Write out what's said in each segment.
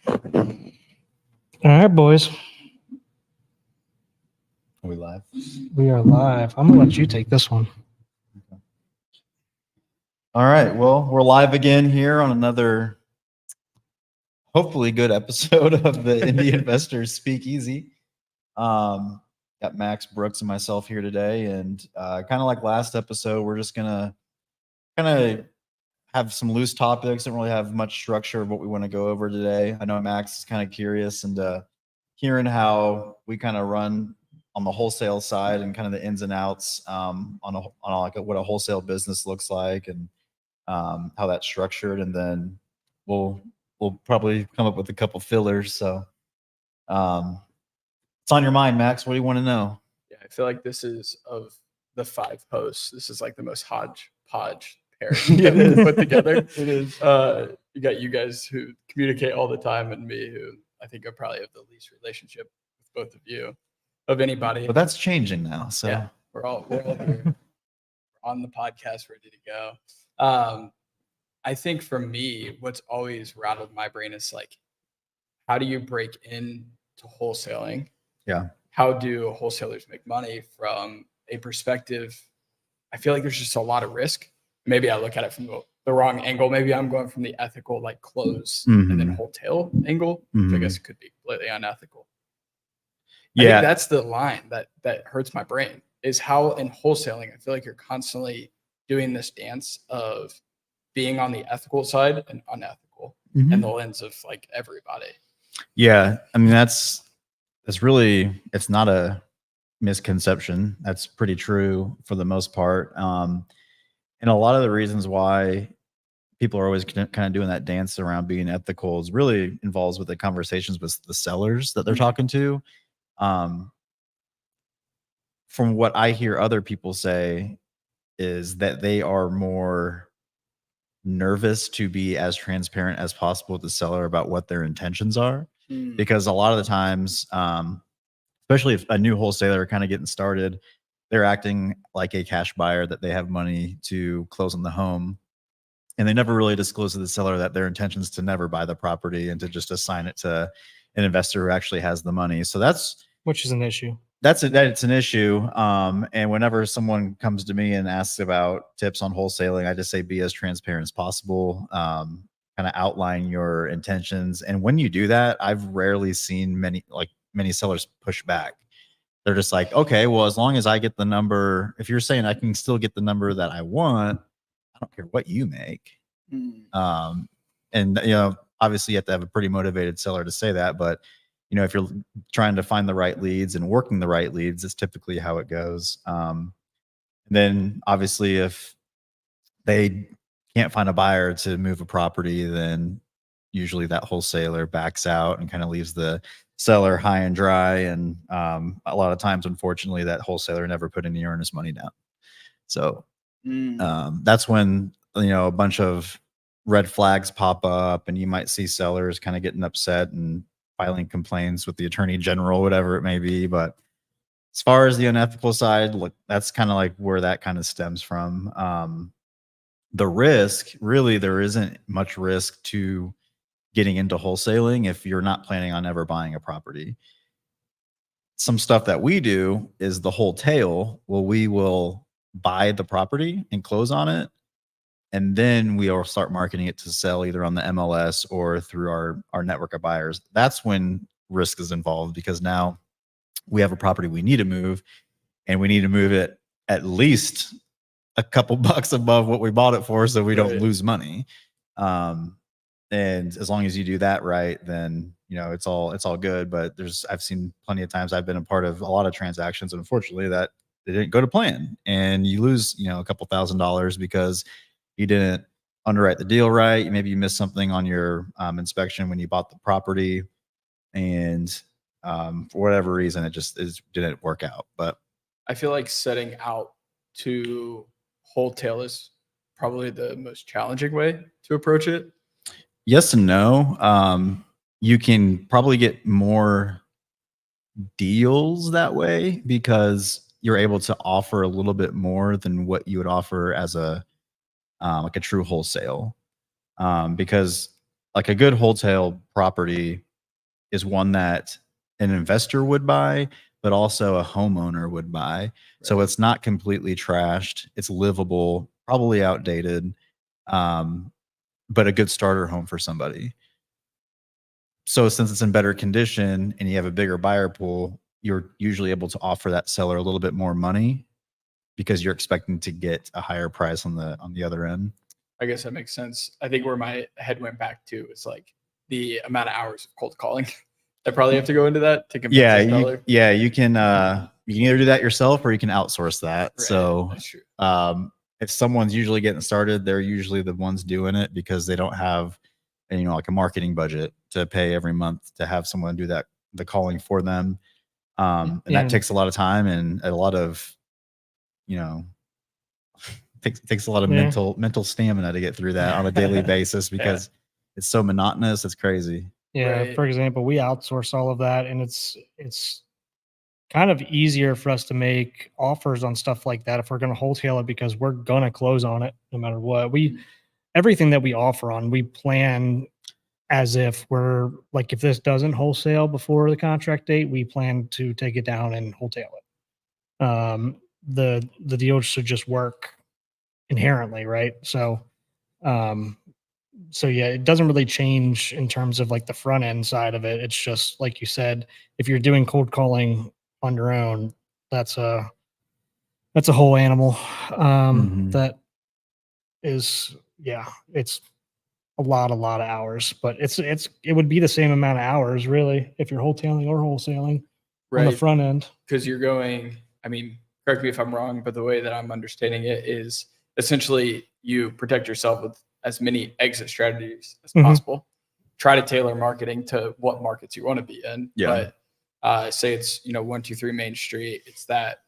All right, boys. Are we live? We are live. I'm going to let you take this one. All right. Well, we're live again here on another hopefully good episode of the Indy Investors Speakeasy. Got Max, Brooks, and myself here today. And kind of like last episode, we're just going to kind of have some loose topics. Don't really have much structure of what we want to go over today. I know Max is kind of curious and hearing how we kind of run on the wholesale side and kind of the ins and outs on like what a wholesale business looks like and how that's structured, and then we'll probably come up with a couple fillers. So it's on your mind, Max. What do you want to know? Yeah, I feel like this is, of the 5 posts, this is like the most hodgepodge pairing that we put together. It is. You got you guys who communicate all the time, and me, who I think I probably have the least relationship with both of you of anybody. But that's changing now. So yeah, we're all here on the podcast, ready to go. I think for me, what's always rattled my brain is like, how do you break into wholesaling? Yeah. How do wholesalers make money from a perspective? I feel like there's just a lot of risk. Maybe I look at it from the wrong angle. Maybe I'm going from the ethical, like close and then wholesale angle, which I guess could be completely unethical. Yeah. I think that's the line that hurts my brain, is how in wholesaling, I feel like you're constantly doing this dance of being on the ethical side and unethical and the lens of like everybody. Yeah. I mean, that's really, it's not a misconception. That's pretty true for the most part. And a lot of the reasons why people are always kind of doing that dance around being ethical is really involves with the conversations with the sellers that they're talking to. From what I hear other people say is that they are more nervous to be as transparent as possible with the seller about what their intentions are. Because a lot of the times, especially if a new wholesaler kind of getting started, they're acting like a cash buyer, that they have money to close on the home. And they never really disclose to the seller that their intention is to never buy the property and to just assign it to an investor who actually has the money. So which is an issue. It's an issue. And whenever someone comes to me and asks about tips on wholesaling, I just say be as transparent as possible. Kind of outline your intentions. And when you do that, I've rarely seen many sellers push back. They're just like, okay, well, as long as I get the number, if you're saying I can still get the number that I want, I don't care what you make. And obviously you have to have a pretty motivated seller to say that, but if you're trying to find the right leads and working the right leads, it's typically how it goes. And then obviously if they can't find a buyer to move a property, then usually that wholesaler backs out and kind of leaves the seller high and dry. And a lot of times, unfortunately, that wholesaler never put any earnest money down. So that's when, a bunch of red flags pop up, and you might see sellers kind of getting upset and filing complaints with the attorney general, whatever it may be. But as far as the unethical side, look, that's kind of like where that kind of stems from. The risk, really, there isn't much risk to getting into wholesaling if you're not planning on ever buying a property. Some stuff that we do is the whole tail. Well, we will buy the property and close on it, and then we'll start marketing it to sell either on the MLS or through our network of buyers. That's when risk is involved, because now we have a property we need to move, and we need to move it at least a couple bucks above what we bought it for, so we don't lose money. And as long as you do that right, then it's all good. But I've seen plenty of times, I've been a part of a lot of transactions, unfortunately, that they didn't go to plan, and you lose a couple $1,000s because you didn't underwrite the deal right. Maybe you missed something on your inspection when you bought the property, and for whatever reason, it didn't work out. But I feel like setting out to wholesale is probably the most challenging way to approach it. Yes and no. You can probably get more deals that way because you're able to offer a little bit more than what you would offer as a like a true wholesale. Because like a good wholesale property is one that an investor would buy, but also a homeowner would buy. So it's not completely trashed. It's livable, probably outdated, but a good starter home for somebody. So since it's in better condition and you have a bigger buyer pool, you're usually able to offer that seller a little bit more money because you're expecting to get a higher price on the other end. I guess that makes sense. I think where my head went back to is like the amount of hours of cold calling. I probably have to go into that to convince Yeah, the seller. you can either do that yourself or you can outsource that. Right, So that's true. if someone's usually getting started, they're usually the ones doing it because they don't have like a marketing budget to pay every month to have someone do the calling for them. And that takes a lot of time and a lot of, takes a lot of mental stamina to get through that on a daily basis because it's so monotonous. It's crazy. Yeah. Right. For example, we outsource all of that, and it's kind of easier for us to make offers on stuff like that if we're going to wholesale it because we're going to close on it no matter what. Everything that we offer on, we plan as if we're like, if this doesn't wholesale before the contract date, we plan to take it down and wholesale it. The deal should just work inherently, right? So yeah, it doesn't really change in terms of like the front end side of it. It's just like you said, if you're doing cold calling on your own, that's a whole animal. That is, it's a lot of hours, but it would be the same amount of hours really if you're wholesaling or wholesaling on the front end. Because you're going, I mean, correct me if I'm wrong, but the way that I'm understanding it is essentially you protect yourself with as many exit strategies as possible. Try to tailor marketing to what markets you want to be in. Yeah. But say it's 123 Main Street. It's that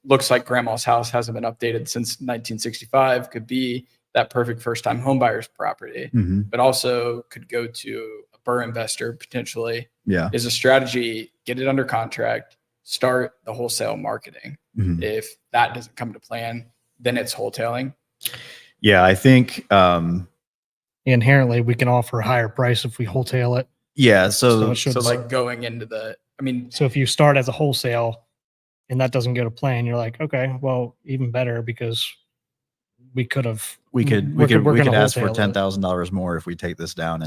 looks like grandma's house hasn't been updated since 1965. Could be that perfect first time homebuyer's property, but also could go to a burr investor potentially. Yeah. Is a strategy, get it under contract, start the wholesale marketing. If that doesn't come to plan, then it's wholesaling. Yeah, I think inherently we can offer a higher price if we wholesale it. Yeah, so like going into so if you start as a wholesale and that doesn't go to plan, you're like, okay, well, even better because we could ask for $10,000 more if we take this down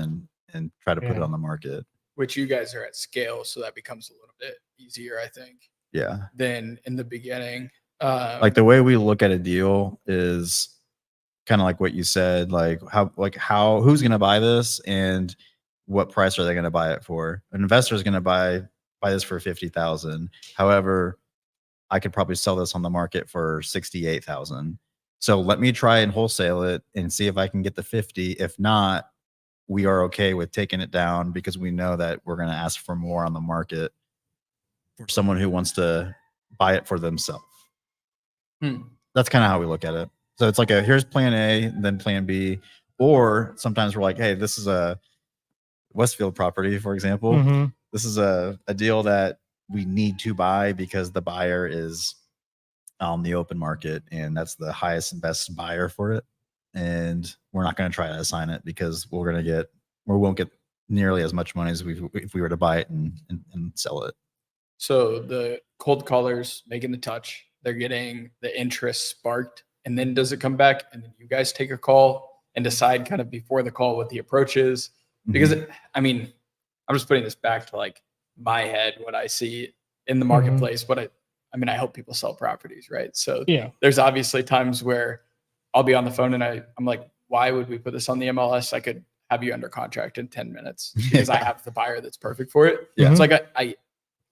and try to put it on the market. Which you guys are at scale, so that becomes a little bit easier, I think. Yeah. Than in the beginning. Like the way we look at a deal is kind of like what you said, who's going to buy this and what price are they going to buy it for? An investor is going to buy this for 50,000. However, I could probably sell this on the market for 68,000. So let me try and wholesale it and see if I can get the 50. If not, we are okay with taking it down because we know that we're going to ask for more on the market for someone who wants to buy it for themselves. That's kind of how we look at it. So it's like here's plan A, then plan B. Or sometimes we're like, hey, this is a Westfield property, for example. This is a deal that we need to buy because the buyer is on the open market and that's the highest and best buyer for it. And we're not going to try to assign it because we won't get nearly as much money as if we were to buy it and sell it. So the cold callers making the touch, they're getting the interest sparked. And then does it come back and then you guys take a call and decide kind of before the call what the approach is? Because I'm just putting this back to like my head, what I see in the marketplace, I help people sell properties, right? So there's obviously times where I'll be on the phone and I'm like, why would we put this on the MLS? I could have you under contract in 10 minutes because I have the buyer that's perfect for it. Yeah. It's like,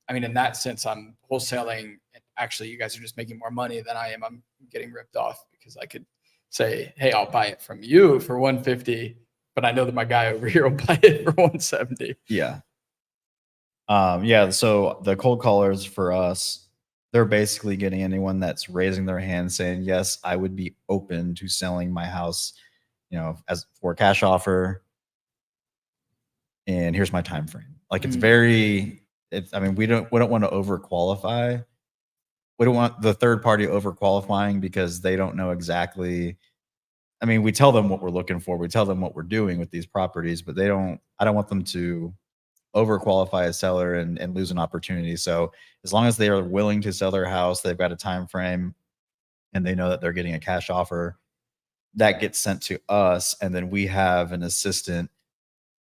in that sense, I'm wholesaling. Actually, you guys are just making more money than I am. I'm getting ripped off because I could say, hey, I'll buy it from you for 150, but I know that my guy over here will buy it for 170. Yeah. So the cold callers for us, they're basically getting anyone that's raising their hand saying, yes, I would be open to selling my house, as for a cash offer. And here's my time frame. Like we don't want to overqualify. We don't want the third party over qualifying because they don't know exactly I mean, we tell them what we're looking for. We tell them what we're doing with these properties, but I don't want them to overqualify a seller and lose an opportunity. So as long as they are willing to sell their house, they've got a time frame and they know that they're getting a cash offer, that gets sent to us. And then we have an assistant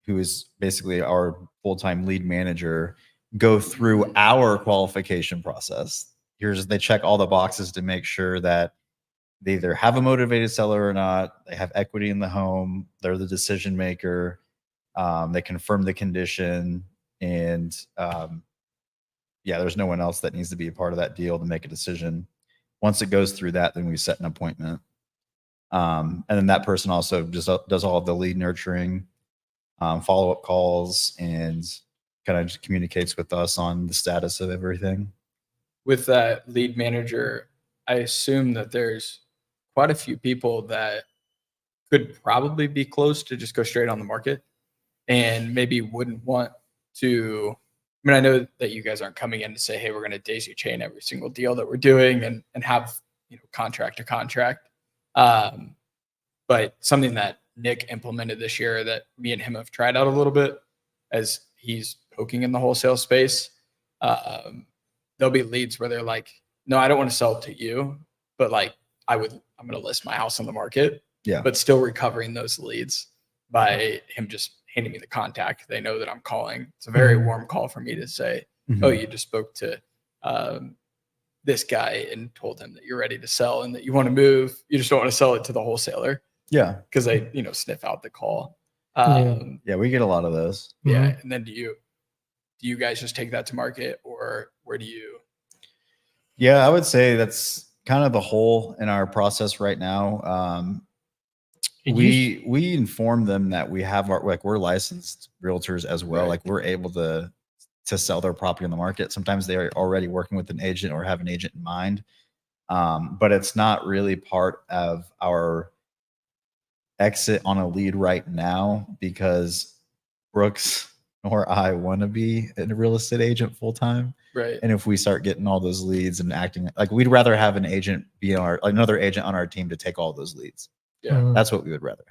who is basically our full-time lead manager go through our qualification process. They check all the boxes to make sure that they either have a motivated seller or not, they have equity in the home, they're the decision maker, they confirm the condition, and there's no one else that needs to be a part of that deal to make a decision. Once it goes through that, then we set an appointment. And then that person also just does all of the lead nurturing, follow-up calls, and kind of just communicates with us on the status of everything. With that lead manager, I assume that there's quite a few people that could probably be close to just go straight on the market and maybe wouldn't want to. I mean, I know that you guys aren't coming in to say, hey, we're going to daisy chain every single deal that we're doing and have, contract to contract. But something that Nick implemented this year that me and him have tried out a little bit as he's poking in the wholesale space. There'll be leads where they're like, no, I don't want to sell it to you, but like I'm going to list my house on the market, but still recovering those leads by him just handing me the contact. They know that I'm calling. It's a very warm call for me to say, oh, you just spoke to this guy and told him that you're ready to sell and that you want to move. You just don't want to sell it to the wholesaler. Yeah. Because they, sniff out the call. Yeah, we get a lot of those. Yeah. And then do you guys just take that to market, or where do you? Yeah, I would say that's kind of the hole in our process right now. We inform them that we have we're licensed realtors as well. Right. Like we're able to sell their property on the market. Sometimes they are already working with an agent or have an agent in mind. But it's not really part of our exit on a lead right now because Brooks nor I want to be a real estate agent full time. Right. And if we start getting all those leads and acting like, we'd rather have an agent be another agent on our team to take all those leads. Yeah. That's what we would rather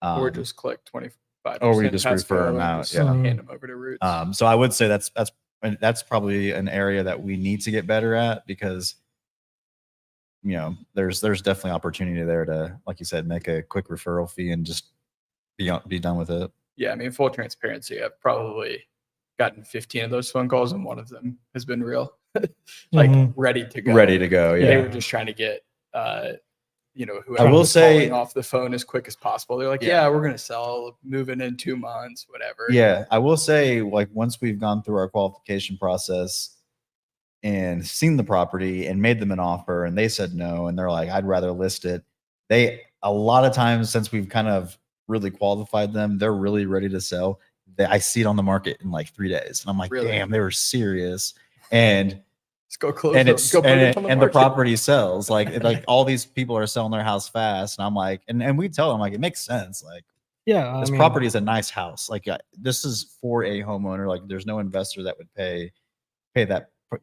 have. Or just click 25%. Or we just refer them out. Yeah. Hand them over to Roots. So I would say that's probably an area that we need to get better at because there's definitely opportunity there to, like you said, make a quick referral fee and just be done with it. Yeah, I mean, full transparency, I've probably gotten 15 of those phone calls, and one of them has been real, ready to go. Ready to go. Yeah, they were just trying to get, whoever I will was say calling off the phone as quick as possible. They're like, yeah, we're gonna sell, moving in 2 months, whatever. Yeah, I will say, like, once we've gone through our qualification process and seen the property and made them an offer, and they said no, and they're like, I'd rather list it. A lot of times since we've kind of really qualified them, they're really ready to sell. I see it on the market in like 3 days, and I'm like, really? Damn, they were serious. And let's go close. And the property sells. Like all these people are selling their house fast, and I'm like, and we tell them like it makes sense. Like, yeah, this property is a nice house. Like, this is for a homeowner. Like, there's no investor that would pay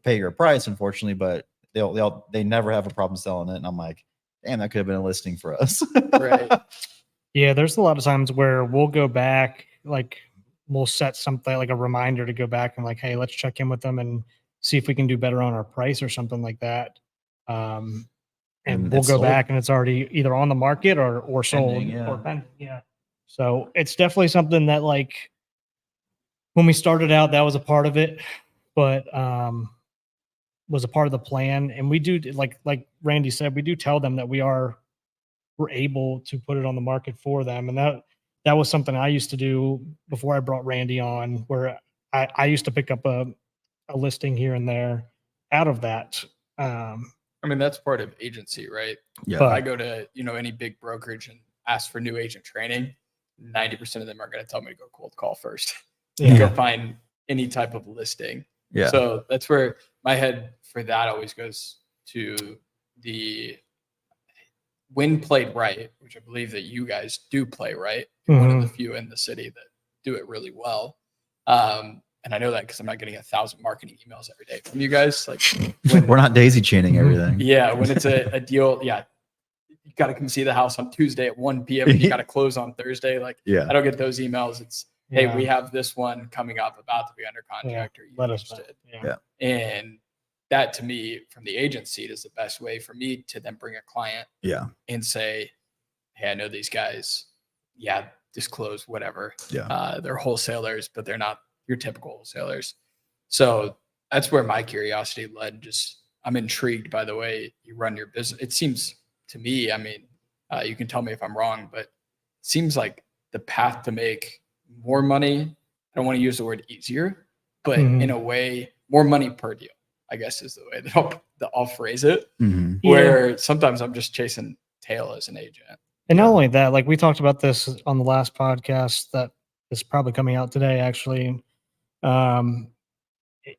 your price, unfortunately, but they never have a problem selling it. And I'm like, damn, that could have been a listing for us. Right. Yeah, there's a lot of times where we'll go back, like we'll set something like a reminder to go back and like, hey, let's check in with them and see if we can do better on our price or something like that. And we'll go back and it's already either on the market or sold or pending. Yeah. So it's definitely something that, like, when we started out, that was a part of it, but was a part of the plan. And we do, like Randy said, we do tell them that we're able to put it on the market for them. And that was something I used to do before I brought Randy on, where I used to pick up a listing here and there out of that. I mean, that's part of agency, right? Yeah. If I go to, any big brokerage and ask for new agent training, 90% of them are going to tell me to go cold call first. Yeah. Go find any type of listing. Yeah. So that's where my head for that always goes to the when played right, which I believe that you guys do play right. You're one of the few in the city that do it really well. And I know that because I'm not getting 1,000 marketing emails every day from you guys. Like, we're not daisy chaining everything. Yeah, when it's a deal, you got to come see the house on Tuesday at 1 p.m. and you got to close on Thursday. Like, Yeah. I don't get those emails. It's, hey, Yeah. we have this one coming up about to be under contract. Are you Let us know. interested? Yeah. And that, to me, from the agent seat, is the best way for me to then bring a client Yeah. and say, hey, I know these guys. Yeah, disclose whatever. Yeah. They're wholesalers, but they're not your typical wholesalers. So that's where my curiosity led. Just, I'm intrigued by the way you run your business. It seems to me, I mean, you can tell me if I'm wrong, but it seems like the path to make more money, I don't want to use the word easier, but in a way, more money per deal, I guess is the way that I'll phrase it. Where sometimes I'm just chasing tail as an agent. And not only that, like we talked about this on the last podcast that is probably coming out today, actually.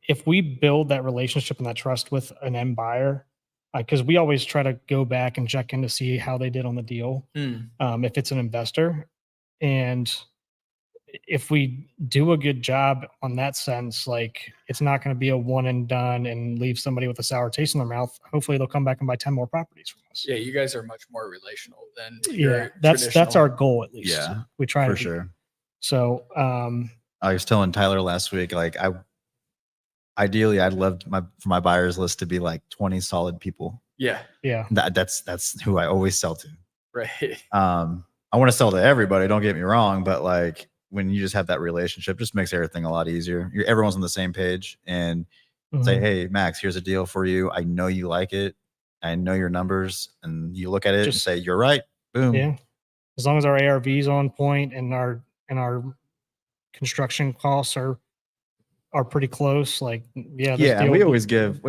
If we build that relationship and that trust with an end buyer, because we always try to go back and check in to see how they did on the deal, if it's an investor. And if we do a good job on that sense, like it's not going to be a one and done and leave somebody with a sour taste in their mouth. Hopefully they'll come back and buy 10 more properties from us. Yeah, you guys are much more relational than that's our goal, at least. Yeah, we try for to sure. So I was telling Tyler last week, like ideally I'd love for my buyers list to be like 20 solid people. Yeah. That's who I always sell to. Right. I want to sell to everybody, don't get me wrong, but like when you just have that relationship, just makes everything a lot easier. Everyone's on the same page and say, hey, Max, here's a deal for you. I know you like it. I know your numbers. And you look at it and say, you're right. Boom. Yeah. As long as our ARV is on point and our construction costs are pretty close. Like, I always give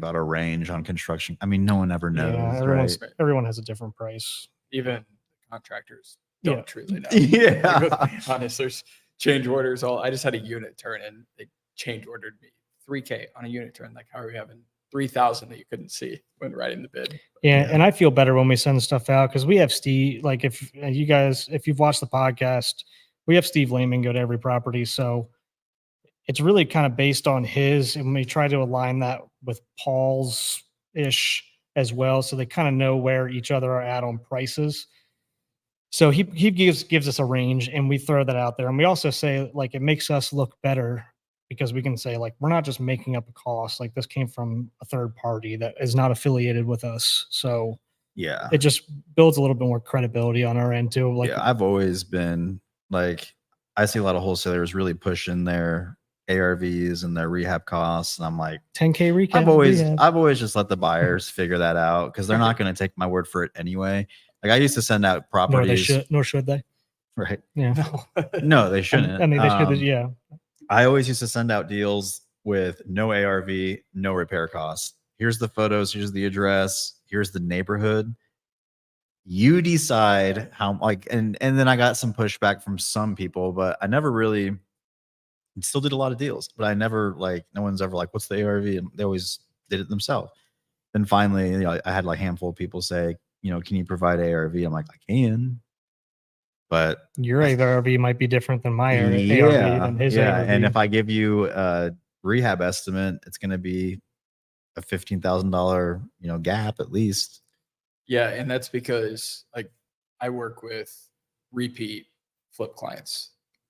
out a range on construction. I mean, no one ever knows. Yeah, everyone has a different price. Even contractors don't truly know. Yeah. Like, let's be honest, there's change orders. I just had a unit turn and they change ordered me $3,000 on a unit turn. Like, how are we having $3,000 that you couldn't see when writing the bid? Yeah, and I feel better when we send stuff out because we have Steve. Like, if you've watched the podcast, we have Steve Lehman go to every property. So it's really kind of based on his, and we try to align that with Paul's ish as well. So they kind of know where each other are at on prices. So he gives us a range and we throw that out there. And we also say, like, it makes us look better because we can say, like, we're not just making up a cost. Like, this came from a third party that is not affiliated with us. So yeah, it just builds a little bit more credibility on our end too. Like, I've always been like, I see a lot of wholesalers really pushing their ARVs and their rehab costs. And I'm like, 10K recap. I've always just let the buyers figure that out because they're not going to take my word for it anyway. Like, I used to send out properties. Nor should they. Right. Yeah. No, they shouldn't. I mean, they should. Yeah. I always used to send out deals with no ARV, no repair costs. Here's the photos. Here's the address. Here's the neighborhood. You decide how, like, and then I got some pushback from some people, but I never really still did a lot of deals, but I never, like, no one's ever like, what's the ARV? And they always did it themselves. Then finally, I had like a handful of people say, can you provide ARV? I'm like, I can. But your ARV might be different than my ARV than his ARV. And if I give you a rehab estimate, it's going to be a $15,000, gap at least. Yeah, and that's because, like, I work with repeat flip clients.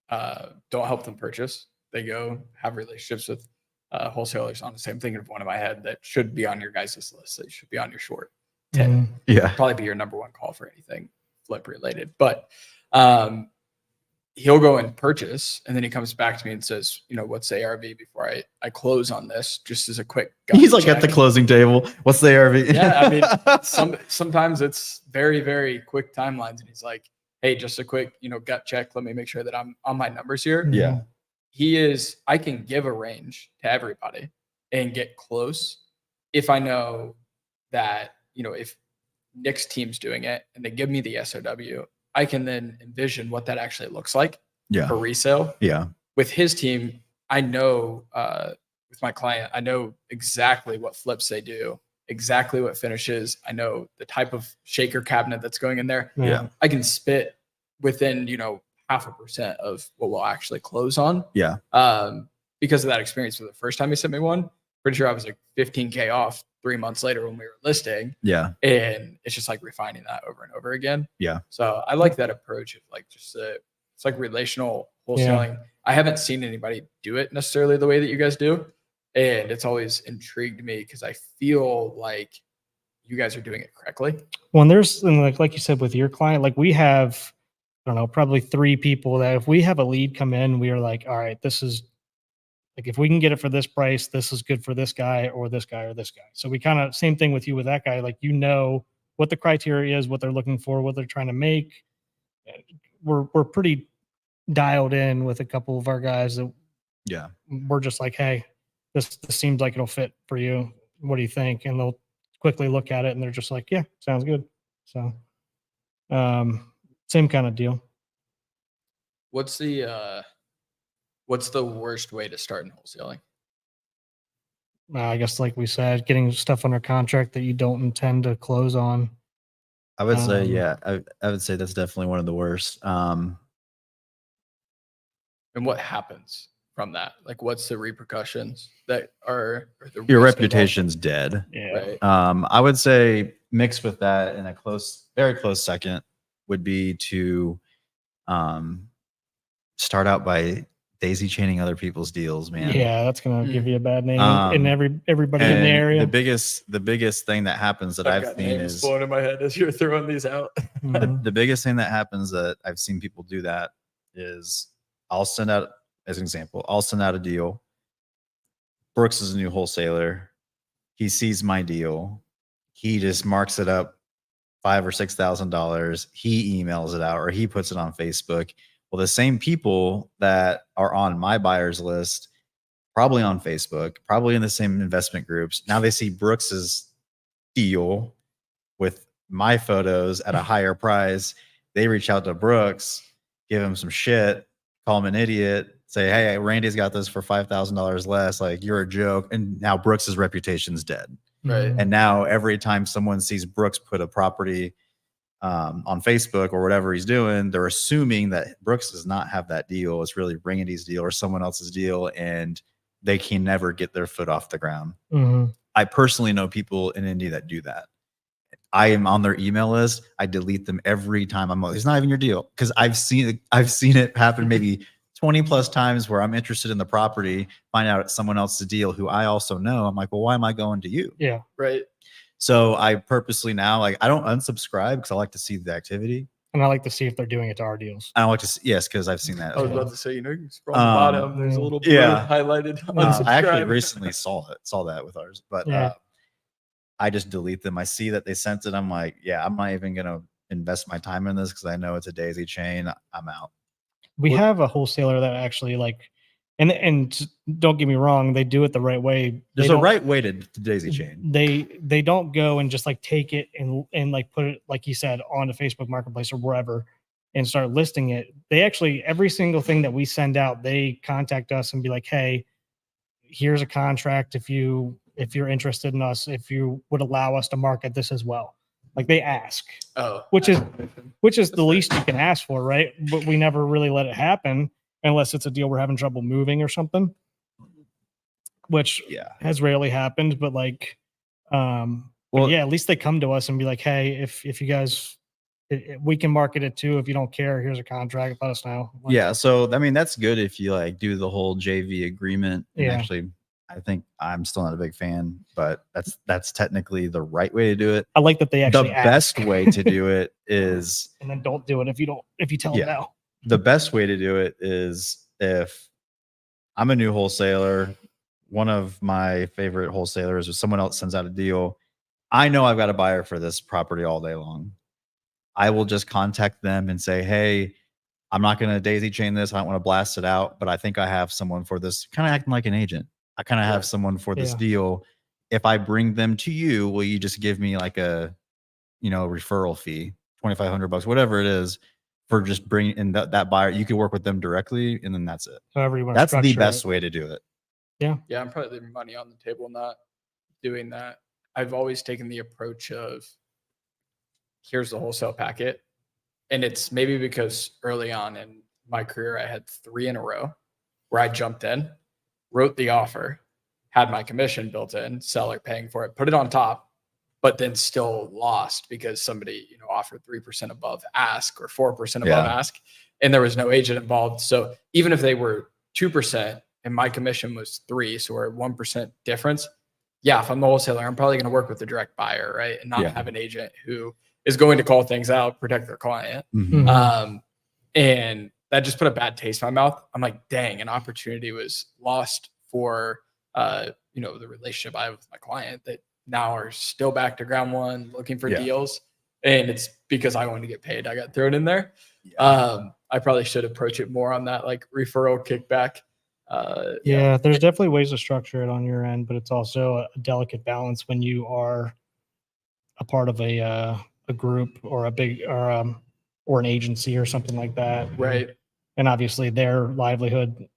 Don't help them purchase. They go have relationships with wholesalers on the same thing of one in my head that should be on your guys' list. That should be on your short 10. Yeah, probably be your number one call for anything flip related. But he'll go and purchase, and then he comes back to me and says, what's the ARV before I close on this, just as a quick he's like check. At the closing table, what's the ARV? Yeah, I mean, sometimes it's very, very quick timelines, and he's like, hey, just a quick gut check, let me make sure that I'm on my numbers here. Yeah, I can give a range to everybody and get close if I know that if Nick's team's doing it and they give me the SOW, I can then envision what that actually looks like for resale. Yeah. With his team, I know, with my client, I know exactly what flips they do, exactly what finishes. I know the type of shaker cabinet that's going in there. Yeah. I can spit within, 0.5% of what we'll actually close on. Yeah. Because of that experience for the first time he sent me one, pretty sure I was like $15K off 3 months later when we were listing. Yeah. And it's just like refining that over and over again. Yeah. So I like that approach of like just it's like relational wholesaling. I haven't seen anybody do it necessarily the way that you guys do. And it's always intrigued me because I feel like you guys are doing it correctly. When there's, and like you said with your client, like we have, I don't know, probably 3 people that if we have a lead come in, we are like, all right, this is like, if we can get it for this price, this is good for this guy or this guy or this guy. So we kind of, same thing with you with that guy, like, you know what the criteria is, what they're looking for, what they're trying to make. We're pretty dialed in with a couple of our guys that Yeah. we're just like, hey, this seems like it'll fit for you. What do you think? And they'll quickly look at it and they're just like, yeah, sounds good. So same kind of deal. What's the worst way to start in wholesaling? I guess, like we said, getting stuff under contract that you don't intend to close on. I would say, yeah, I would say that's definitely one of the worst. And what happens from that? Like, what's the repercussions that are the Your risk reputation's dead. Yeah. Right. I would say mixed with that in a very close second would be to start out by daisy chaining other people's deals, man. Yeah, that's gonna give you a bad name, and everybody in the And area. The biggest thing that happens that I've got seen names is blowing in my head as you're throwing these out. the biggest thing that happens that I've seen people do that is I'll send out, as an example, I'll send out a deal. Brooks is a new wholesaler. He sees my deal. He just marks it up $5,000 or $6,000. He emails it out or he puts it on Facebook. Well, the same people that are on my buyers list, probably on Facebook, probably in the same investment groups, now they see Brooks's deal with my photos at a higher price. They reach out to Brooks, give him some shit, call him an idiot, say, hey, Randy's got this for $5,000 less. Like, you're a joke. And now Brooks's reputation's dead. Right. And now every time someone sees Brooks put a property on Facebook or whatever he's doing, they're assuming that Brooks does not have that deal. It's really Randy's deal or someone else's deal, and they can never get their foot off the ground. I personally know people in Indy that do that. I am on their email list. I delete them every time. I'm like, it's not even your deal, because I've seen it happen maybe 20 plus times where I'm interested in the property, find out it's someone else's deal who I also know. I'm like, well, why am I going to you? Yeah. Right. So I purposely now, like, I don't unsubscribe because I like to see the activity. And I like to see if they're doing it to our deals. I like to see, yes, because I've seen that. I was about to say, you can scroll on the bottom. There's a little blue highlighted. I actually recently saw that with ours, but I just delete them. I see that they sent it. I'm like, yeah, I'm not even going to invest my time in this because I know it's a daisy chain. I'm out. We have a wholesaler that actually, like, and don't get me wrong, they do it the right way. There's a right way to daisy chain. They don't go and just like take it and like put it, like you said, onto Facebook Marketplace or wherever and start listing it. They actually, every single thing that we send out, they contact us and be like, hey, here's a contract if you're interested in us, if you would allow us to market this as well. Like, they ask, which is the least you can ask for, right? But we never really let it happen unless it's a deal we're having trouble moving or something, which has rarely happened. But like, well, yeah, at least they come to us and be like, hey, if you guys, we can market it too. If you don't care, here's a contract. Let us know. Like, yeah. So, I mean, that's good if you like do the whole JV agreement. And actually, I think I'm still not a big fan, but that's technically the right way to do it. I like that they actually best way to do it is, and then don't do it if you tell them no. The best way to do it is, if I'm a new wholesaler, one of my favorite wholesalers, or someone else sends out a deal, I know I've got a buyer for this property all day long. I will just contact them and say, hey, I'm not going to daisy chain this. I don't want to blast it out, but I think I have someone for this. Kind of acting like an agent. I kind of have someone for this deal. If I bring them to you, will you just give me like a, referral fee, $2,500, whatever it is, for just bringing in that buyer? You can work with them directly, and then that's it. However you want. That's the best way to do it. Yeah, I'm probably leaving money on the table not doing that. I've always taken the approach of, here's the wholesale packet. And it's maybe because early on in my career, I had 3 in a row where I jumped in, wrote the offer, had my commission built in, seller paying for it, put it on top, but then still lost because somebody, offered 3% above ask or 4% above ask, and there was no agent involved. So even if they were 2% and my commission was 3%, so we're at 1% difference. Yeah, if I'm the wholesaler, I'm probably going to work with the direct buyer, right? And not have an agent who is going to call things out, protect their client. And that just put a bad taste in my mouth. I'm like, dang, an opportunity was lost for, the relationship I have with my client that now are still back to ground one looking for deals. And it's because I want to get paid. I got thrown in there. I probably should approach it more on that like referral kickback. There's definitely ways to structure it on your end, but it's also a delicate balance when you are a part of a group or a big or an agency or something like that. Right. And obviously their livelihood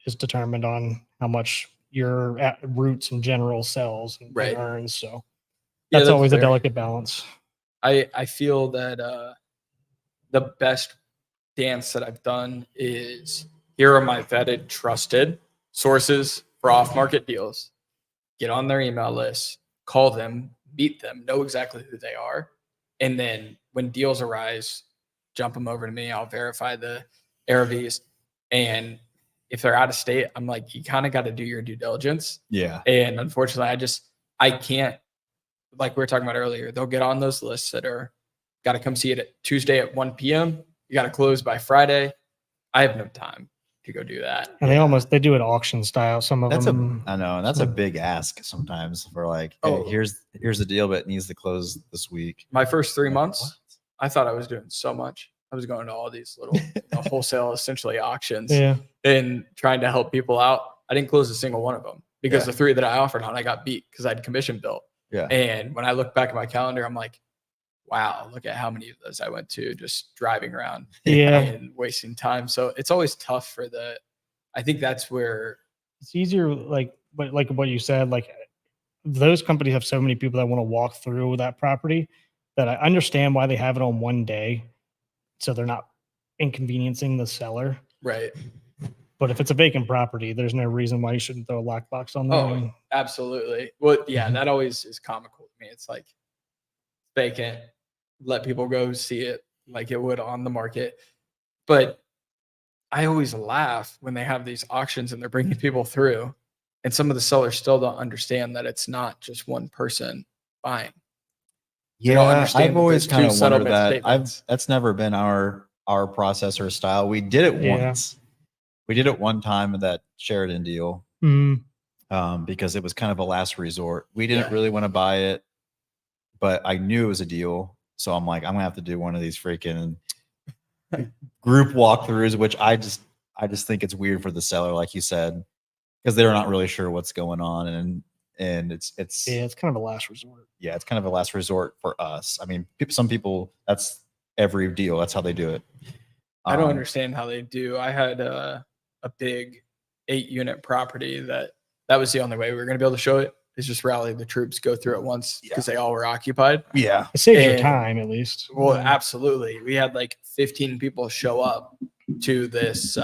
is determined on how much your roots in general sells and earns. So that's always a delicate balance. I feel that the best dance that I've done is here are my vetted, trusted sources for off-market deals. Get on their email list, call them, meet them, know exactly who they are. And then when deals arise, jump them over to me. I'll verify the ARVs. And if they're out of state, I'm like, you kind of got to do your due diligence. Yeah. And unfortunately, I can't, like we were talking about earlier, they'll get on those lists that are got to come see it at Tuesday at 1 p.m. You got to close by Friday. I have no time to go do that. And they do it auction style. Some of them. I know. And that's a big ask sometimes for like, hey, here's the deal, but it needs to close this week. My first 3 months, I thought I was doing so much. I was going to all these little wholesale, essentially auctions and trying to help people out. I didn't close a single one of them because the 3 that I offered on, I got beat because I had commission built. Yeah. And when I look back at my calendar, I'm like, wow, look at how many of those I went to just driving around and wasting time. So it's always tough I think that's where it's easier. Like what you said, like those companies have so many people that want to walk through that property that I understand why they have it on one day. So they're not inconveniencing the seller. Right. But if it's a vacant property, there's no reason why you shouldn't throw a lockbox on there. Oh, absolutely. Well, that always is comical to me. It's like vacant, let people go see it like it would on the market. But I always laugh when they have these auctions and they're bringing people through and some of the sellers still don't understand that it's not just one person buying. Yeah, I've always kind of wondered that. That's never been our process or style. We did it once. We did it one time in that Sheridan deal because it was kind of a last resort. We didn't really want to buy it, but I knew it was a deal. So I'm like, I'm gonna have to do one of these freaking group walkthroughs, which I just think it's weird for the seller, like you said, because they're not really sure what's going on, and it's kind of a last resort. Yeah, it's kind of a last resort for us. I mean, some people that's every deal. That's how they do it. I don't understand how they do. I had a big 8-unit property that was the only way we were going to be able to show it. Is just rally the troops, go through it once because they all were occupied. Yeah. It saves your time at least. Well, absolutely. We had like 15 people show up to this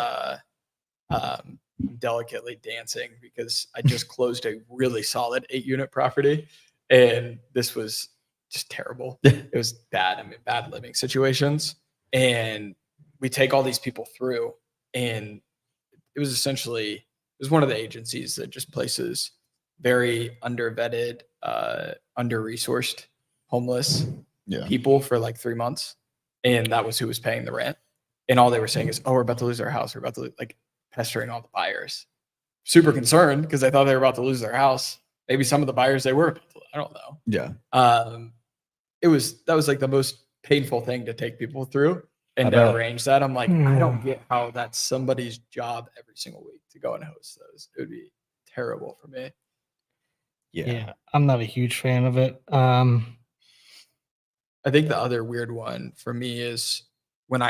delicately dancing because I just closed a really solid 8-unit property and this was just terrible. It was bad. I mean, bad living situations. And we take all these people through and it was one of the agencies that just places very under-vetted, under-resourced, homeless people for like 3 months. And that was who was paying the rent. And all they were saying is, oh, we're about to lose our house. We're about to lose, like pestering all the buyers. Super concerned because they thought they were about to lose their house. Maybe some of the buyers they were, I don't know. Yeah. That was like the most painful thing to take people through and to arrange that. I'm like, I don't get how that's somebody's job every single week to go and host those. It would be terrible for me. Yeah, I'm not a huge fan of it. I think the other weird one for me is when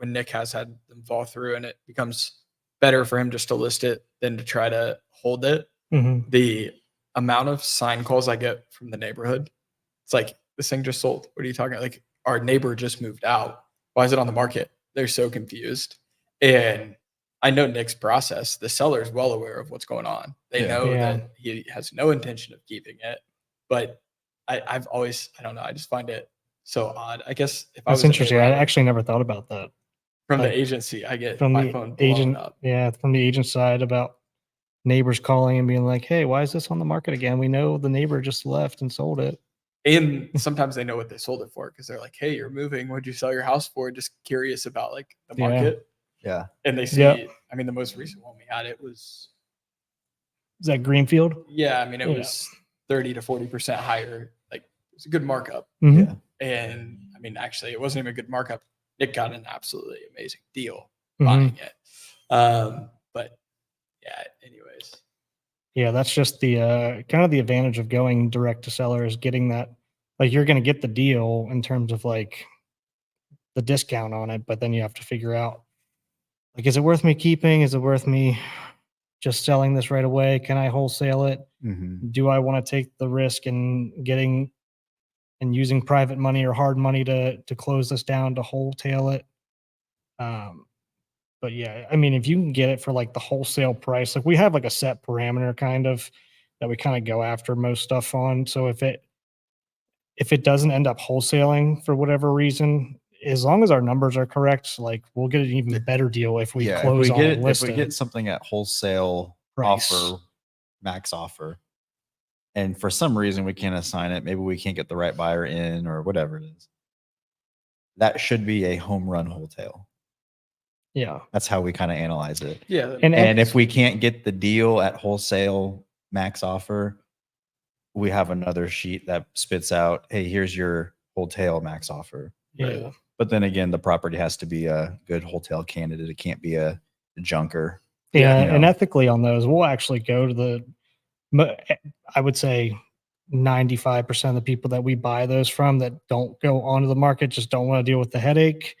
Nick has had them fall through and it becomes better for him just to list it than to try to hold it. Mm-hmm. The amount of sign calls I get from the neighborhood, it's like, this thing just sold. What are you talking about? Like, our neighbor just moved out. Why is it on the market? They're so confused. And I know Nick's process. The seller is well aware of what's going on. They Yeah. know Yeah. that he has no intention of keeping it. But I've always, I don't know, I just find it so odd. I guess if I was That's a interesting. neighbor, I actually never thought about that. from like, the agency, I get From my the phone blown agent, up. yeah, from the agent side about neighbors calling and being like, "Hey, why is this on the market again? We know the neighbor just left and sold it." And sometimes they know what they sold it for because they're like, "Hey, you're moving. What'd you sell your house for?" Just curious about like the Yeah. market. Yeah. And they see, Yep. I mean, the most recent one we had, it was, Is that Greenfield? yeah, I mean, it Yeah. was 30 to 40% higher. Like, it was a good markup. Mhm. Yeah. And I mean, actually, it wasn't even a good markup. Nick got an absolutely amazing deal Mhm. buying it. But yeah, anyways. Yeah, that's just the kind of the advantage of going direct to seller is getting that, like, you're going to get the deal in terms of like the discount on it, but then you have to figure out, like, is it worth me keeping? Is it worth me just selling this right away? Can I wholesale it? Mm-hmm. Do I want to take the risk and getting and using private money or hard money to close this down to wholesale it? But yeah, I mean, if you can get it for like the wholesale price, like we have like a set parameter kind of that we kind of go after most stuff on. So if it doesn't end up wholesaling for whatever reason, as long as our numbers are correct, like we'll get an even better deal if we Yeah. close on a If we listed get something at wholesale price. offer, max offer, and for some reason we can't assign it, maybe we can't get the right buyer in or whatever it is, that should be a home run wholesale. Yeah. That's how we kind of analyze it. Yeah. And if we can't get the deal at wholesale max offer, we have another sheet that spits out, hey, here's your wholesale max offer. Yeah. But then again, the property has to be a good wholesale candidate. It can't be a junker. Yeah. you know. And ethically on those, we'll actually go to I would say 95% of the people that we buy those from that don't go onto the market just don't want to deal with the headache,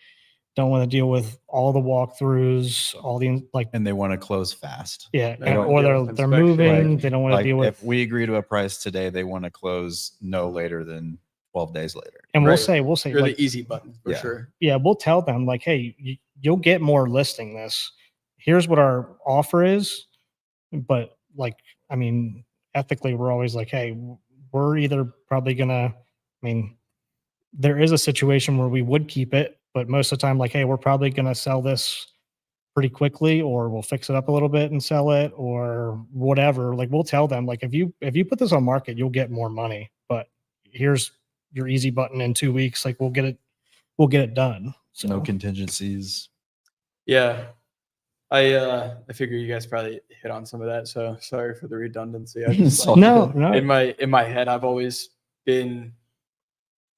don't want to deal with all the walkthroughs, all the like, And they want to close fast. yeah, They don't or deal with they're inspection. moving, Like- they don't want to Like deal with. if we agree to a price today, they want to close no later than 12 days later. And Right. we'll say You're like, the easy button for Yeah. sure. yeah, we'll tell them like, hey, you'll get more listing this. Here's what our offer is. But like, I mean, ethically, we're always like, hey, we're either probably gonna, I mean, there is a situation where we would keep it, but most of the time, like, hey, we're probably gonna sell this pretty quickly, or we'll fix it up a little bit and sell it, or whatever. Like, we'll tell them, like, if you put this on market, you'll get more money. But here's your easy button in 2 weeks. Like, we'll get it done. So No contingencies. Yeah. I figure you guys probably hit on some of that. So sorry for the redundancy. I just So- like, no, in my head, I've always been,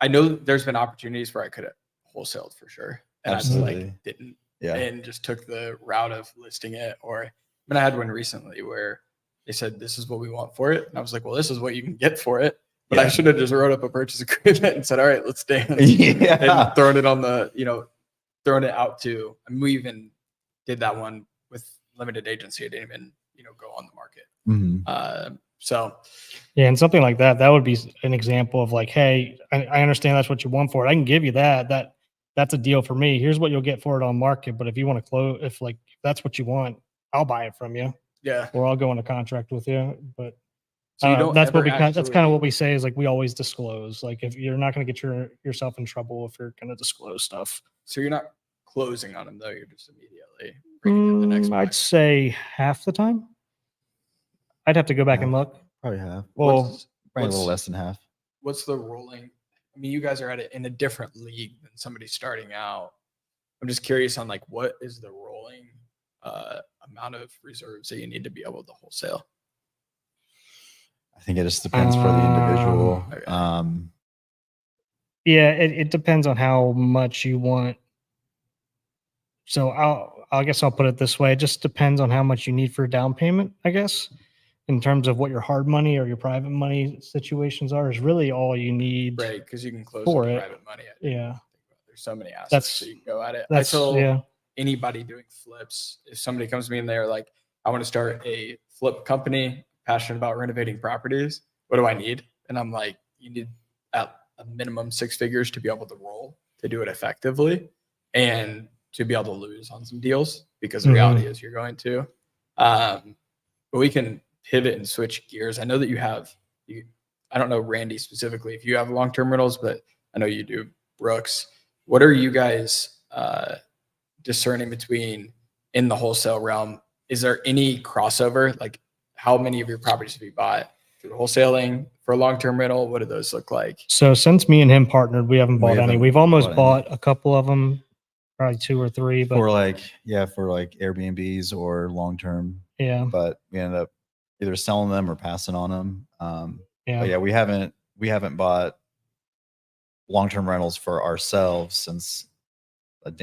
I know there's been opportunities where I could have wholesaled for sure. And I just Absolutely. like didn't Yeah. and just took the route of listing it. Or I mean, I had one recently where they said, this is what we want for it. And I was like, well, this is what you can get for it. But I Yeah. should have just wrote up a purchase agreement and said, all right, let's dance. Yeah. And throwing it on the, throwing it out to, I mean, we even did that one with limited agency. It didn't even, go on the market. Mhm. So yeah, and something like that, that would be an example of like, hey, I understand that's what you want for it. I can give you that's a deal for me. Here's what you'll get for it on market. But if you want to close, if that's what you want, I'll buy it from you, yeah. or I'll go into contract with you. But So you don't that's what ever that's kind of what actually- we say is like we always disclose. Like if you're not going to get yourself in trouble if you're going to disclose stuff. So you're not closing on them though. You're just immediately bringing in the next buyer. I'd say half the time. I'd have to go back and Yeah. look. Probably half. Well, Probably a little less than half. What's the rolling? I mean, you guys are at it in a different league than somebody starting out. I'm just curious on like what is the rolling amount of reserves that you need to be able to wholesale? I think it just depends for the individual. Okay. yeah, it depends on how much you want. So I guess I'll put it this way. It just depends on how much you need for a down payment, I guess, in terms of what your hard money or your private money situations are, is really all you need. Right, because you can close For with it. private money. Yeah. There's so many aspects That's- that you can go at it. I That's tell yeah. anybody doing flips, if somebody comes to me and they're like, I want to start a flip company, passionate about renovating properties, what do I need? And I'm like, you need at a minimum 6 figures to be able to roll to do it effectively. And to be able to lose on some deals because the reality is you're going to. But we can pivot and switch gears. I know that I don't know Randy specifically if you have long-term rentals, but I know you do, Brooks. What are you guys discerning between in the wholesale realm? Is there any crossover? Like, how many of your properties have you bought through wholesaling for a long-term rental? What do those look like? So since me and him partnered, we haven't bought any. We've almost bought a couple of them, probably 2 or 3. But for like Airbnbs or long-term. Yeah. But we ended up either selling them or passing on them. Yeah. But yeah, we haven't bought long-term rentals for ourselves since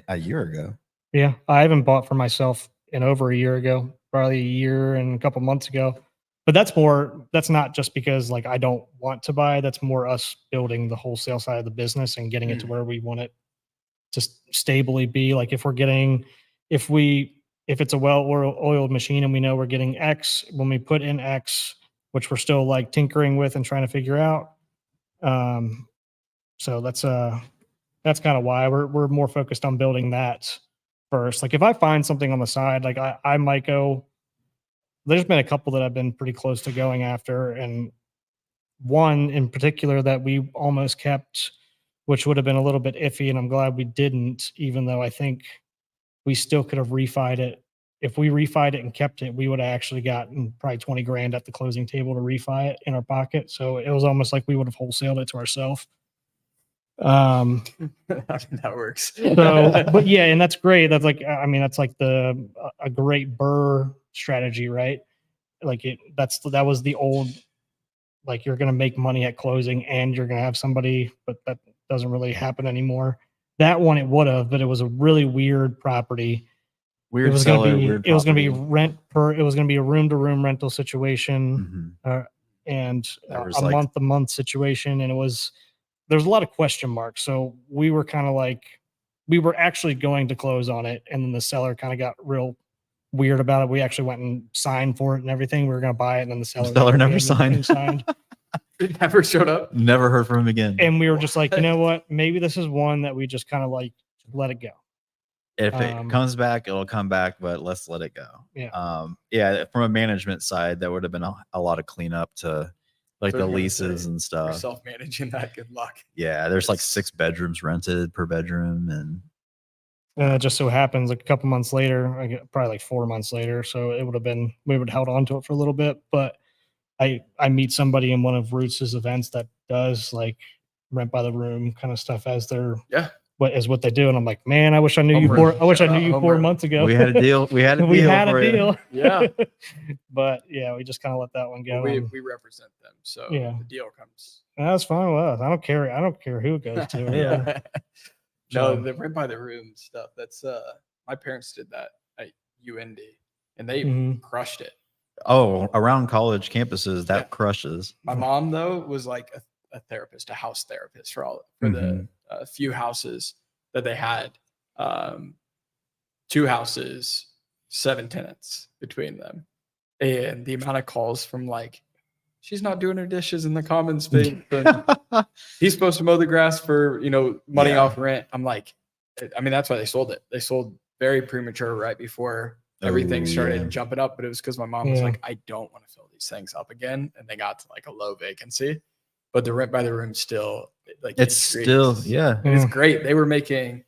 a year ago. Yeah, I haven't bought for myself in over a year ago, probably a year and a couple months ago. But that's not just because like I don't want to buy. That's more us building the wholesale side of the business and getting it to where we want it to stably be. Like if it's a well-oiled machine and we know we're getting X, when we put in X, which we're still like tinkering with and trying to figure out. So that's kind of why we're more focused on building that first. Like if I find something on the side, like I might go. There's been a couple that I've been pretty close to going after, and one in particular that we almost kept, which would have been a little bit iffy, and I'm glad we didn't, even though I think we still could have refied it. If we refied it and kept it, we would have actually gotten probably 20 grand at the closing table to refi it in our pocket. So it was almost like we would have wholesaled it to ourselves. That works. So, but yeah, and that's great. That's like, I mean, that's like a great Burr strategy, right? Like that was the old, like you're going to make money at closing and you're going to have somebody, but that doesn't really happen anymore. That one it would have, but it was a really weird property. Weird it was seller, going to be, weird it was going to be property. it was going to be a room-to-room rental situation, and a month-to-month situation, and there's a lot of question marks. So we were kind of like, we were actually going to close on it, and then the seller kind of got real weird about it. We actually went and signed for it and everything. We were going to buy it, and then the seller never signed. It never showed up. Never heard from him again. And we were just like, you know what? Maybe this is one that we just kind of like let it go. If it comes back, it'll come back, but let's let it go. Yeah. From a management side, that would have been a lot of cleanup to like the leases and stuff. Self-managing that, good luck. Yeah, there's like 6 bedrooms rented per bedroom, and it just so happens like a couple months later, probably like 4 months later. So we would have held on to it for a little bit. But I meet somebody in one of Roots's events that does like rent by the room kind of stuff as their what they do, and I'm like, man, I wish I knew you 4 months ago. We had a deal. We had a deal. Yeah. But yeah, we just kind of let that one go. We represent them, so the deal comes. That's fine with us. I don't care who it goes to. Yeah. No, the rent by the room stuff. That's my parents did that at Indy, and they crushed it. Oh, around college campuses, that crushes. My mom though was like a therapist, a house therapist for the few houses that they had. 2 houses, 7 tenants between them, and the amount of calls from like, she's not doing her dishes in the common space. He's supposed to mow the grass for, money off rent. I'm like, I mean, that's why they sold it. They sold very premature right before everything started jumping up. But it was because my mom was like, I don't want to fill these things up again. And they got to like a low vacancy. But the rent by the room still, like, it's still, it's great. They were making,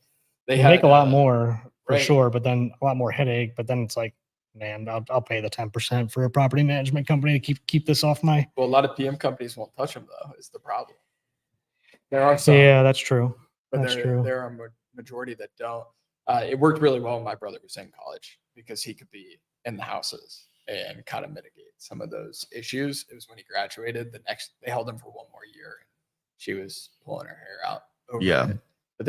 they make a lot more for sure, but then a lot more headache. But then it's like, man, I'll pay the 10% for a property management company to keep this off my. Well, a lot of PM companies won't touch them though. Is the problem? There are some. Yeah, that's true. But there are a majority that don't. It worked really well when my brother was in college because he could be in the houses and kind of mitigate some of those issues. It was when he graduated. They held him for 1 more year, and she was pulling her hair out over it. But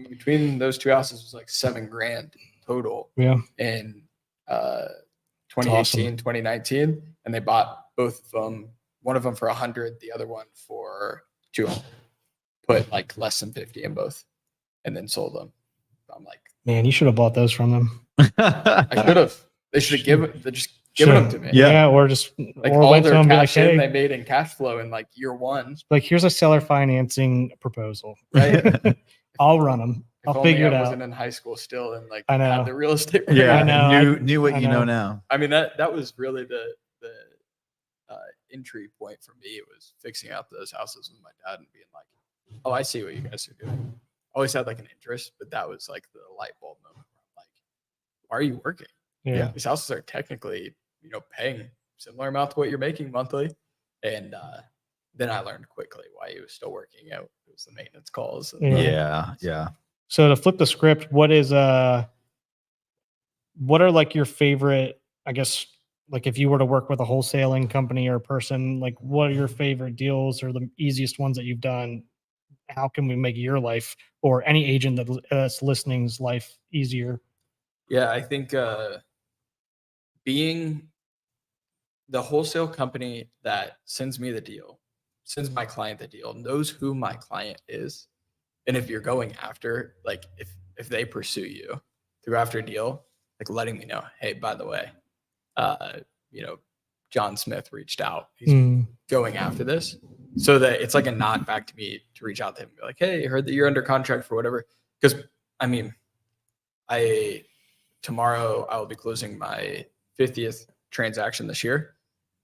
between those 2 houses was like $7 grand total. Yeah. In 2018, awesome. 2019, and they bought both of them. One of them for 100, the other one for 200. Put like less than 50 in both, and then sold them. I'm like, man, you should have bought those from them. I should have. They should have given them to me. Yeah, or just like all their cash in they made in cash flow in like year 1. Like, here's a seller financing proposal. Right? I'll run them. I'll only figure it I out. wasn't in high school still and like I know. had the real estate. Yeah, I know, knew what I you know know. now. I mean, that was really the entry point for me. It was fixing out those houses with my dad and being like, oh, I see what you guys are doing. Always had like an interest, but that was like the light bulb moment. Where I'm like, why are you working? Yeah. These houses are technically, paying similar amount to what you're making monthly. And then I learned quickly why he was still working out. It was the maintenance calls. And Yeah. So to flip the script, what are like your favorite, I guess, like if you were to work with a wholesaling company or person, like what are your favorite deals or the easiest ones that you've done? How can we make your life or any agent that's listening's life easier? Yeah, I think being the wholesale company that sends me the deal, sends my client the deal, knows who my client is. And if you're going after, like if they pursue you through after a deal, like letting me know, hey, by the way, John Smith reached out. He's going after this. So that it's like a nod back to me to reach out to him and be like, hey, I heard that you're under contract for whatever. Because I mean, tomorrow I will be closing my 50th transaction this year.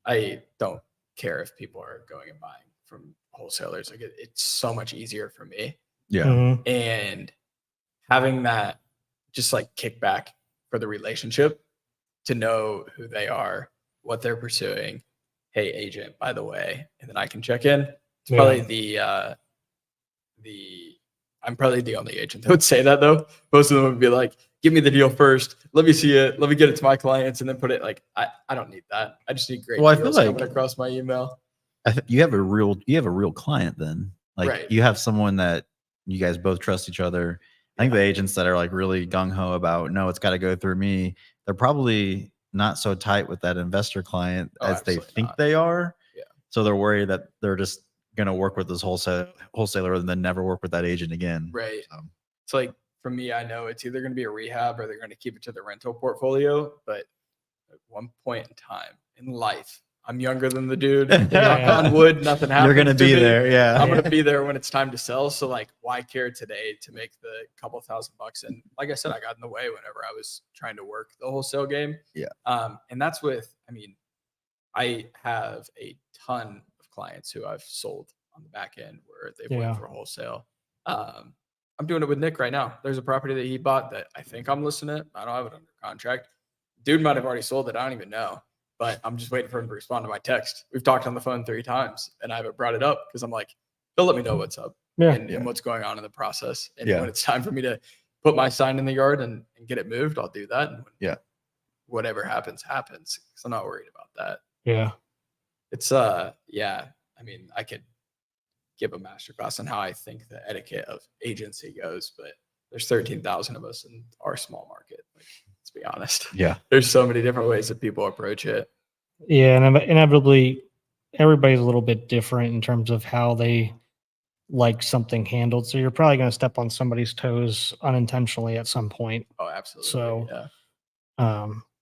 I don't care if people are going and buying from wholesalers. Like it's so much easier for me. Yeah. And having that just like kickback for the relationship to know who they are, what they're pursuing. Hey, agent, by the way, and then I can check in. It's probably I'm probably the only agent that would say that though. Most of them would be like, give me the deal first. Let me see it. Let me get it to my clients and then put it like, I don't need that. I just need great deals coming across my email. You have a real client then. Like Right. You have someone that you guys both trust each other. I think the agents that are like really gung ho about, no, it's got to go through me. They're probably not so tight with that investor client as they think they are. Yeah. So they're worried that they're just going to work with this wholesaler and then never work with that agent again. Right. It's like for me, I know it's either going to be a rehab or they're going to keep it to the rental portfolio. But at one point in time in life, I'm younger than the dude. Knock on wood, nothing happens. You're going to be there. Yeah. I'm going to be there when it's time to sell. So like, why care today to make the couple $1,000? And like I said, I got in the way whenever I was trying to work the wholesale game. Yeah. And that's I have a ton of clients who I've sold on the back end where they've went for wholesale. I'm doing it with Nick right now. There's a property that he bought that I think I'm listing it. I don't have it under contract. Dude might have already sold it. I don't even know. But I'm just waiting for him to respond to my text. We've talked on the phone 3 times and I haven't brought it up because I'm like, he'll let me know what's up and what's going on in the process. And when it's time for me to put my sign in the yard and get it moved, I'll do that. And whatever happens, happens. Because I'm not worried about that. Yeah. It's I could give a masterclass on how I think the etiquette of agency goes, but there's 13,000 of us in our small market. Like, let's be honest. Yeah. There's so many different ways that people approach it. Yeah. And inevitably, everybody's a little bit different in terms of how they like something handled. So you're probably going to step on somebody's toes unintentionally at some point. Oh, absolutely. So,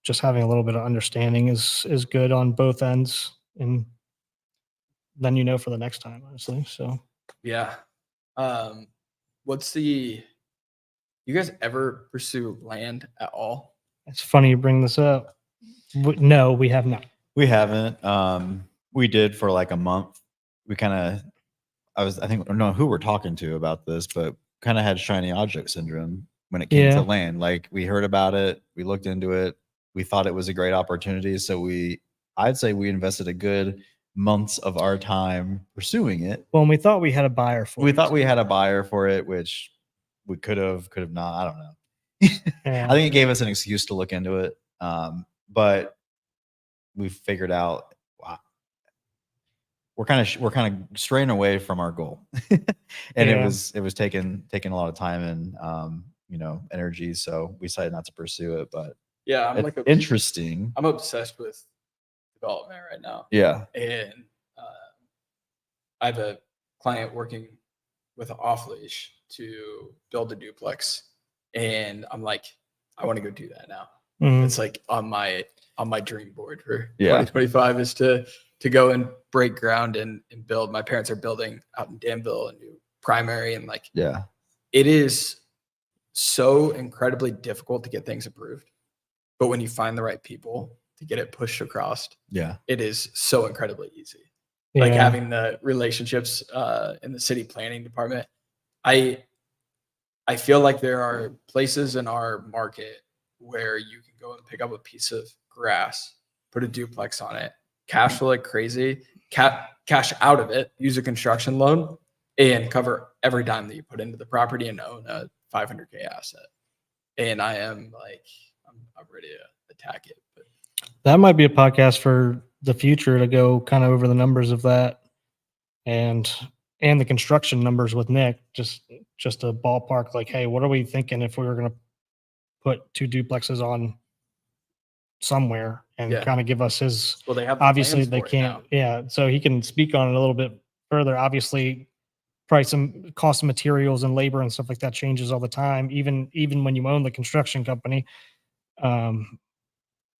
just having a little bit of understanding is good on both ends. And then for the next time, honestly. So, yeah. You guys ever pursue land at all? It's funny you bring this up. No, we have not. We haven't. We did for like a month. We kind of, I don't know who we're talking to about this, but kind of had shiny object syndrome when it came to land. Like we heard about it, we looked into it, we thought it was a great opportunity. So I'd say we invested a good months of our time pursuing it. Well, we thought we had a buyer for it. We thought we had a buyer for it, which we could have not. I don't know. I think it gave us an excuse to look into it. But we figured out, wow, we're kind of straying away from our goal. And it was taking a lot of time and energy. So we decided not to pursue it. But yeah, I'm like interesting. I'm obsessed with development right now. Yeah. And I have a client working with an off leash to build a duplex. And I'm like, I want to go do that now. Mm-hmm. It's like on my dream board for 2025 is to go and break ground and build. My parents are building out in Danville a new primary and it is so incredibly difficult to get things approved. But when you find the right people to get it pushed across, Yeah. it is so incredibly easy. Like Yeah. having the relationships in the city planning department. I feel like there are places in our market where you can go and pick up a piece of grass, put a duplex on it, cash flow like crazy, cash out of it, use a construction loan, and cover every dime that you put into the property and own a 500K asset. And I am like, I'm ready to attack it. But That might be a podcast for the future to go kind of over the numbers of that and the construction numbers with Nick, just a ballpark, like, hey, what are we thinking if we were going to put 2 duplexes on somewhere, and Yeah. kind of give us his, well, they have the obviously plans they for it can't, now. yeah, so he can speak on it a little bit further. Obviously price and cost of materials and labor and stuff like that changes all the time, even when you own the construction company.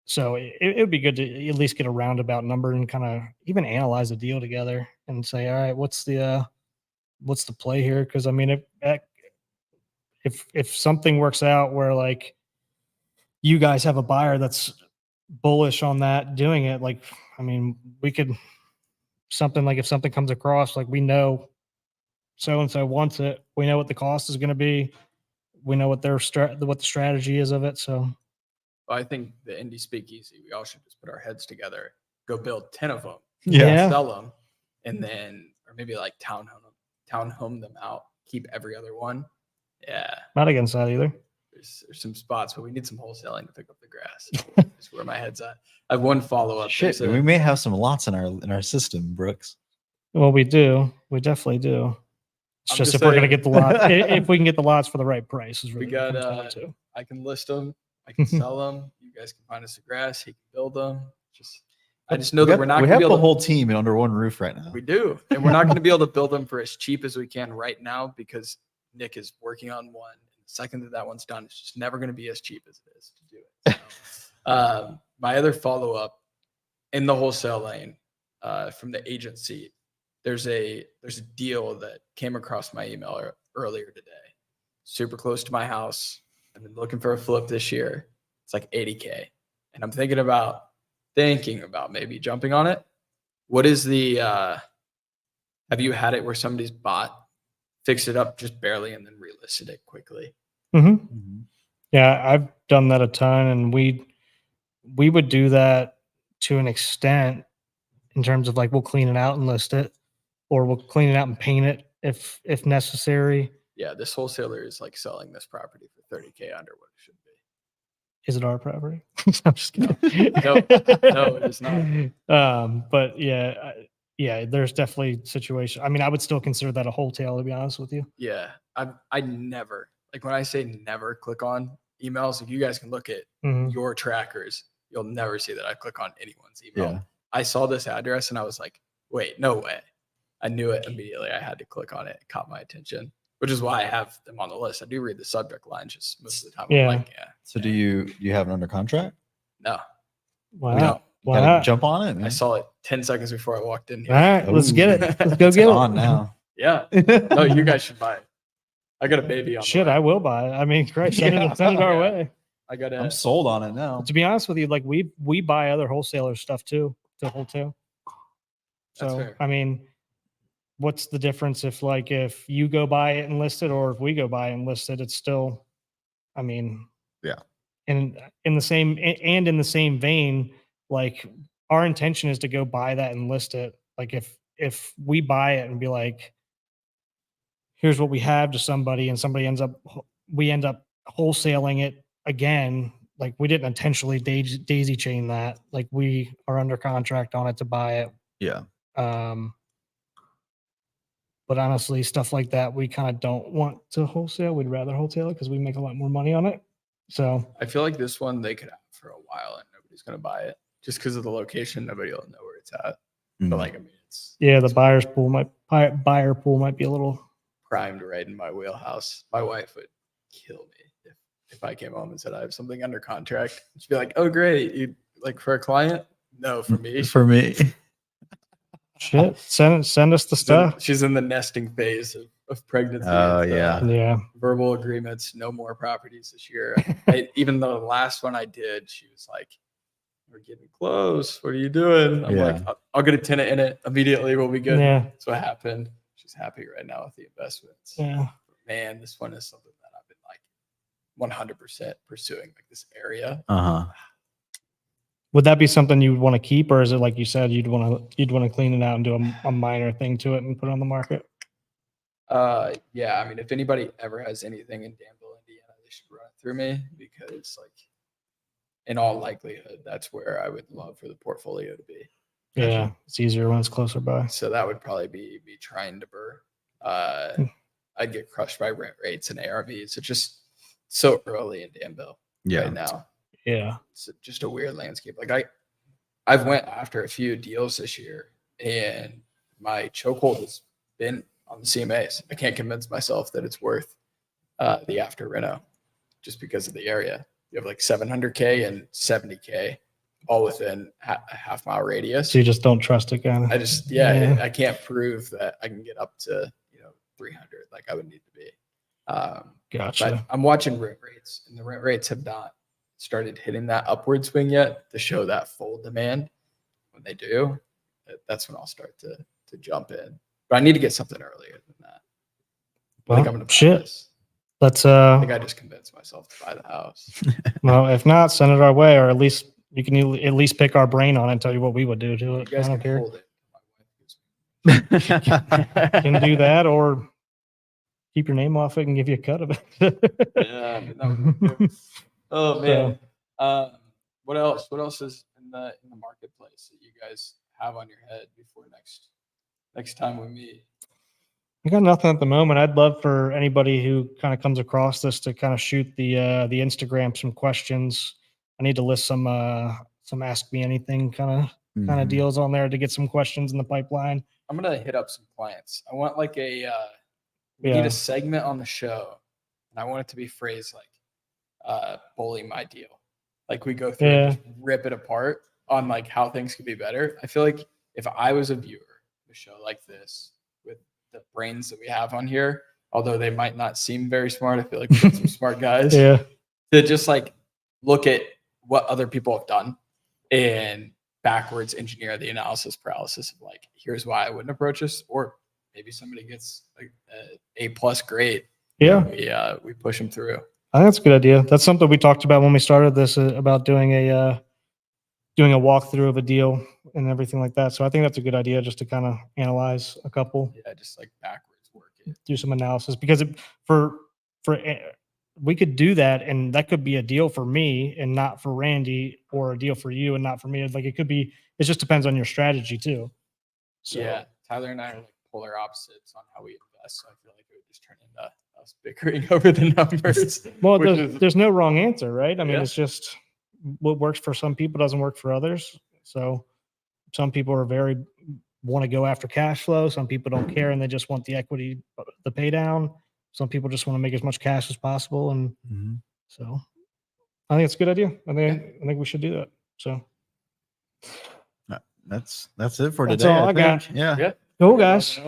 So it would be good to at least get a roundabout number and kind of even analyze a deal together and say, all right, what's the play here? Because I mean, if something works out where like you guys have a buyer that's bullish on that doing it, like, I mean, we could something like if something comes across, like we know so and so wants it, we know what the cost is going to be, we know what what the strategy is of it. So Well, I think the Indy Speakeasy, we all should just put our heads together, go build 10 of them, Yeah. sell them, and then, or maybe like townhome them out, keep every other one. Yeah, not against that either. there's some spots, but we need some wholesaling to pick up the grass. That's where my head's at. I have one follow-up. Shit, we may have some lots in our system, Brooks. Well, we do. We definitely do. It's I'm just just if we're going to saying. get the lot, if we can get the lots for the right price, is really We what it got, comes down to. I can list them, I can sell them. You guys can find us the grass. He can build them. I just know that we're not We going to have be the able to. whole team under one roof right now. We do. And we're not going to be able to build them for as cheap as we can right now because Nick is working on one. And the second that one's done, it's just never going to be as cheap as it is to do it. So, my other follow-up in the wholesale lane from the agency, there's a deal that came across my email earlier today. Super close to my house. I've been looking for a flip this year. It's like 80K. And I'm thinking about maybe jumping on it. What is the have you had it where somebody's bought, fixed it up just barely, and then relisted it quickly? Mm-hmm. Yeah, I've done that a ton, and we would do that to an extent in terms of like we'll clean it out and list it, or we'll clean it out and paint it if necessary. Yeah, this wholesaler is like selling this property for 30K under what it should be. Is it our property? I'm just kidding. No, it is not. But yeah, there's definitely situations. I mean, I would still consider that a wholesale, to be honest with you. Yeah, I never, like when I say never click on emails, if you guys can look at your trackers, you'll never see that I click on anyone's email. Yeah. I saw this address and I was like, wait, no way. I knew it immediately. I had to click on it. It caught my attention, which is why I have them on the list. I do read the subject line just most of the time. Yeah. I'm like, yeah. So do you have it under contract? No. Why No. not? You Why gotta not? jump on it, man. I saw it 10 seconds before I walked in here. All right, let's get it. Let's go It's get on it. now. Yeah. No, you guys should buy it. I got a baby on the Shit, way. I will buy it. I mean, Christ, send it our Yeah. way. I got I'm a sold on it now. To be honest with you, like we buy other wholesalers stuff too to wholesale. That's So fair. I mean, what's the difference if you go buy it and list it, or if we go buy it and list it? It's still, I mean, Yeah. And in the same vein, like our intention is to go buy that and list it. Like if we buy it and be like, here's what we have to somebody, and somebody we end up wholesaling it again. Like we didn't intentionally daisy chain that. Like we are under contract on it to buy it. Yeah. But honestly, stuff like that, we kind of don't want to wholesale. We'd rather wholesale it because we make a lot more money on it. So I feel like this one they could have for a while and nobody's gonna buy it just because of the location. Nobody will know where it's at. But like, I mean, it's yeah, the buyer pool might be a little primed right in my wheelhouse. My wife would kill me if I came home and said I have something under contract. She'd be like, "Oh, great! You like for a client? No, for me." For me. shit. Send us the stuff. She's in the nesting phase of of pregnancy. Oh, and, yeah. Yeah. verbal agreements, no more properties this year. Even though the last one I did, she was like, "We're getting close. What are you doing?" I'm like, Yeah. "I'll get a tenant in it immediately. We'll be good." Yeah. That's what happened. She's happy right now with the investments. Yeah. Man, this one is something that I've been like 100% pursuing, like this area. Uh-huh. Would that be something you would want to keep, or is it like you said you'd want to clean it out and do a minor thing to it and put it on the market? Yeah, I mean, if anybody ever has anything in Danville, Indiana, they should run it through me because, like, in all likelihood, that's where I would love for the portfolio to be. Yeah, it's easier when it's closer by. So that would probably be trying to burr. I'd get crushed by rent rates and ARVs. It's just so early in Danville right now. Yeah. It's just a weird landscape. Like I've went after a few deals this year, and my chokehold has been on the CMAs. I can't convince myself that it's worth the after reno just because of the area. You have like 700K and 70K all within a half-mile radius. So you just don't trust it, kind of. I just, I can't prove that I can get up to 300 like I would need to be. Gotcha. But I'm watching rent rates, and the rent rates have not started hitting that upward swing yet to show that full demand. When they do, that's when I'll start to jump in. But I need to get something earlier than that. I think I'm gonna buy this. Let's I think I just convinced myself to buy the house. well, if not, send it our way, or at least you can at least pick our brain on it and tell you what we would do to You it. guys I don't can care. hold it. Can do that, or keep your name off it and give you a cut of it. Yeah, that would be good. Oh man. What else? What else is in the marketplace that you guys have on your head before next time we meet? I got nothing at the moment. I'd love for anybody who kind of comes across this to kind of shoot the Instagram some questions. I need to list some ask me anything kind of deals on there to get some questions in the pipeline. I'm gonna hit up some clients. I want like we need a segment on the show, and I want it to be phrased like bully my deal. Like we go through and just rip it apart on like how things could be better. I feel like if I was a viewer of a show like this with the brains that we have on here, although they might not seem very smart, I feel like we've got some smart guys. Yeah. To just like look at what other people have done and backwards engineer the analysis paralysis of like, here's why I wouldn't approach this, or maybe somebody gets like a A+ grade. Yeah. We push them through. I think that's a good idea. That's something we talked about when we started this about doing a walkthrough of a deal and everything like that. So I think that's a good idea, just to kind of analyze a couple. Yeah, just like backwards work it. Do some analysis, because we could do that, and that could be a deal for me and not for Randy, or a deal for you and not for me. Like it could be. It just depends on your strategy too. So. Yeah, Tyler and I are like polar opposites on how we invest. So I feel like it would just turn into us bickering over the numbers. Well, there's no wrong answer, right? I mean, Yeah. it's just what works for some people doesn't work for others. So some people want to go after cash flow. Some people don't care and they just want the equity, the pay down. Some people just want to make as much cash as possible. And so I think it's a good idea. I think we should do that. So that's it for That's today. all I got. Yeah. Cool, guys.